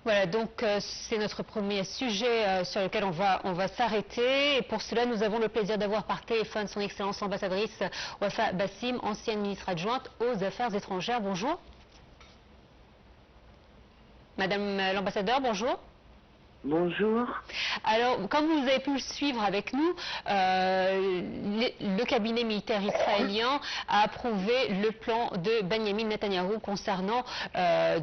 Voilà, donc c'est notre premier sujet sur lequel on va s'arrêter. Et pour cela, nous avons le plaisir d'avoir par téléphone son Excellence ambassadrice Wafa Bassim, ancienne ministre adjointe aux Affaires étrangères. Bonjour. Madame l'ambassadeur, bonjour. Bonjour. Alors, comme vous avez pu le suivre avec nous, le cabinet militaire israélien a approuvé le plan de Benjamin Netanyahou concernant un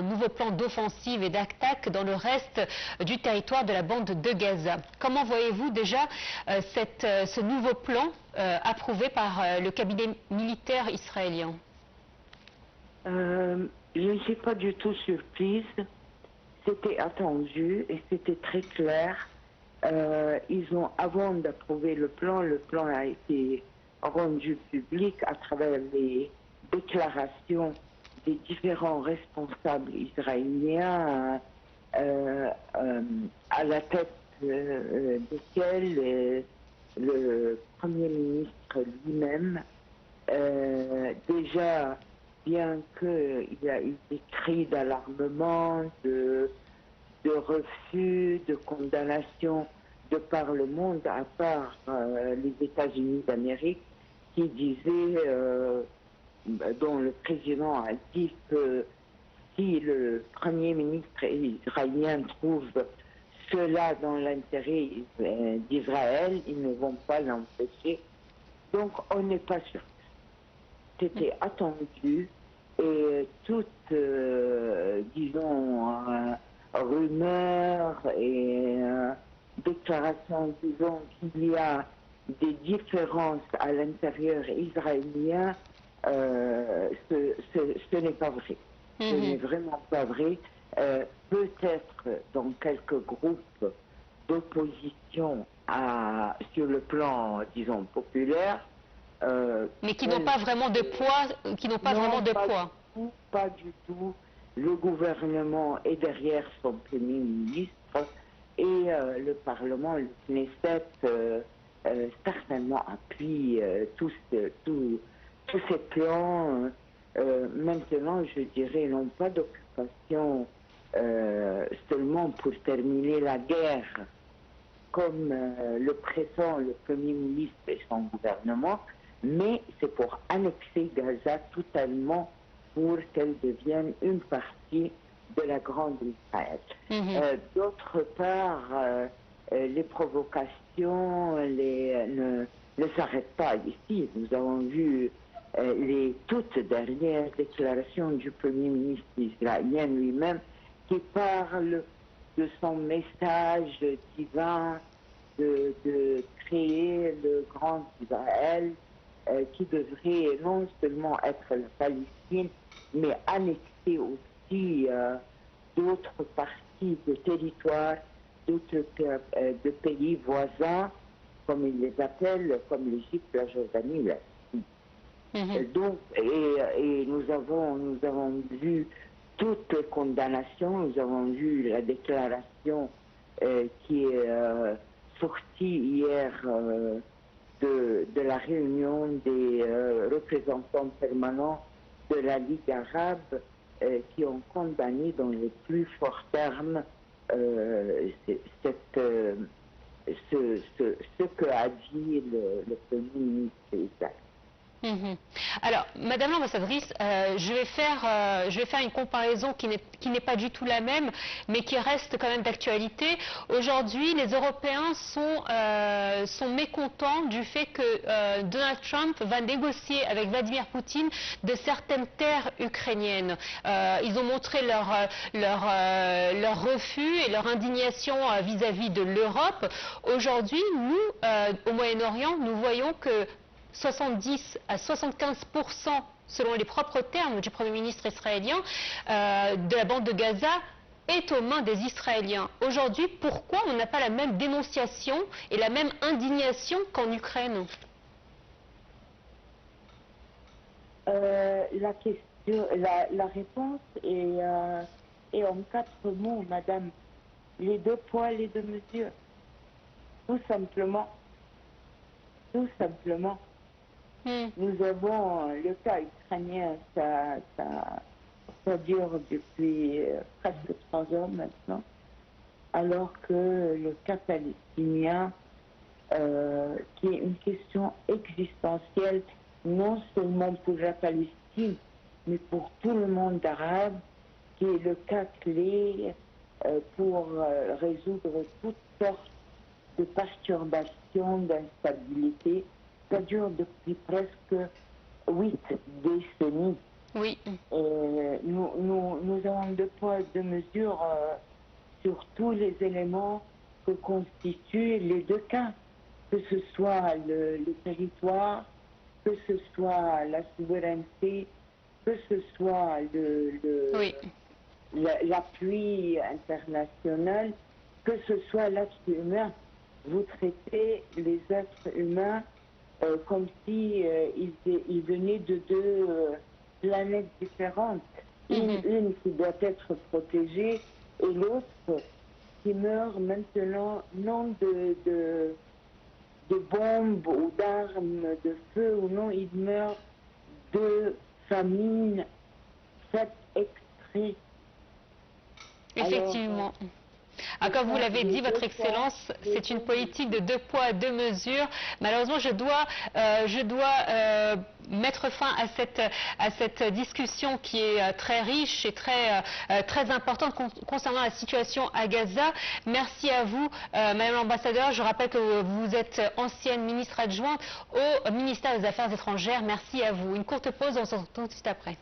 nouveau plan d'offensive et d'attaque dans le reste du territoire de la bande de Gaza. Comment voyez-vous déjà ce nouveau plan approuvé par le cabinet militaire israélien? Je ne suis pas du tout surprise. C'était attendu et c'était très clair. Avant d'approuver le plan a été rendu public à travers les déclarations des différents responsables israéliens, à la tête desquels le Premier ministre lui-même. Déjà, bien qu'il y a eu des cris d'alarmement, de refus, de condamnation de par le monde, à part les États-Unis d'Amérique, qui disaient, dont le président a dit que si le Premier ministre israélien trouve cela dans l'intérêt d'Israël, ils ne vont pas l'empêcher. Donc on n'est pas sûr. C'était attendu et toute, disons, rumeur et déclaration, disons, qu'il y a des différences à l'intérieur israélien, ce n'est pas vrai. Ce n'est vraiment pas vrai. Peut-être dans quelques groupes d'opposition sur le plan, disons, populaire, mais qui n'ont pas vraiment de poids, Pas du tout. Le gouvernement est derrière son Premier ministre et le Parlement, le Knesset, certainement appuie tous ces plans. Maintenant, je dirais, non pas d'occupation seulement pour terminer la guerre, comme le prétend le Premier ministre et son gouvernement, mais c'est pour annexer Gaza totalement pour qu'elle devienne une partie de la grande Israël. D'autre part, les provocations ne s'arrêtent pas ici. Nous avons vu les toutes dernières déclarations du Premier ministre israélien lui-même qui parle de son message divin de créer le grand Israël, qui devrait non seulement être la Palestine, mais annexer aussi d'autres parties de territoire, d'autres de pays voisins, comme ils les appellent, comme l'Égypte, la Jordanie, la Syrie. Donc, et nous avons vu toutes les condamnations, nous avons vu la déclaration qui est sortie hier de la réunion des représentants permanents de la Ligue arabe qui ont condamné dans les plus forts termes ce que a dit le Premier ministre Isaac. Alors, Madame l'ambassadrice, je vais faire une comparaison qui n'est pas du tout la même, mais qui reste quand même d'actualité. Aujourd'hui, les Européens sont mécontents du fait que Donald Trump va négocier avec Vladimir Poutine de certaines terres ukrainiennes. Ils ont montré leur refus et leur indignation vis-à-vis de l'Europe. Aujourd'hui, nous, au Moyen-Orient, nous voyons que 70 à 75%, selon les propres termes du Premier ministre israélien, de la bande de Gaza est aux mains des Israéliens. Aujourd'hui, pourquoi on n'a pas la même dénonciation et la même indignation qu'en Ukraine? La réponse est en 4 mots, madame. Les 2 poids, les 2 mesures. Tout simplement. Tout simplement. Nous avons le cas ukrainien, ça Ça dure depuis presque 3 ans maintenant, alors que le cas palestinien, qui est une question existentielle, non seulement pour la Palestine, mais pour tout le monde arabe, qui est le cas clé pour résoudre toutes sortes de perturbations, d'instabilité. Ça dure depuis presque 8 décennies. Oui. Nous avons 2 poids, 2 mesures sur tous les éléments que constituent les 2 cas, que ce soit le territoire, que ce soit la souveraineté, que ce soit l'appui international, que ce soit l'être humain. Vous traitez les êtres humains comme si ils venaient de 2 planètes différentes. Une qui doit être protégée et l'autre qui meurt maintenant non de bombes ou d'armes de feu ou non, il meurt de famine faite exprès. Effectivement. Comme vous l'avez dit, Votre Excellence, c'est une politique de 2 poids, 2 mesures. Malheureusement, je dois mettre fin à cette discussion qui est très riche et très importante concernant la situation à Gaza. Merci à vous, Madame l'ambassadeur. Je rappelle que vous êtes ancienne ministre adjointe au ministère des Affaires étrangères. Merci à vous. Une courte pause, on se retrouve tout de suite après.